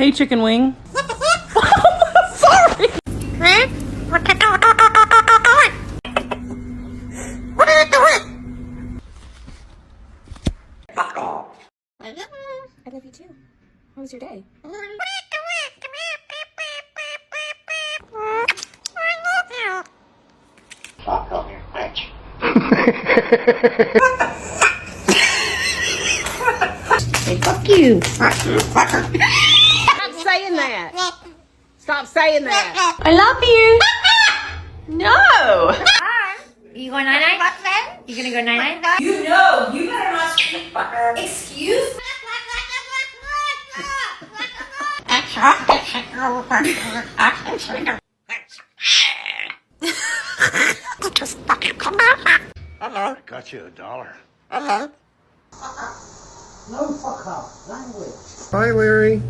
Hey, chicken wing. Sorry. Huh? What are you doing? I love you too. How was your day? Fuck off, you bitch. Hey, fuck you. Stop saying that. Stop saying that. I love you. No. You going night-night? You gonna go night-night? You know, you better not speak. Excuse me? Hello. Got you $1. Hello. No fuck off language. Bye, Larry.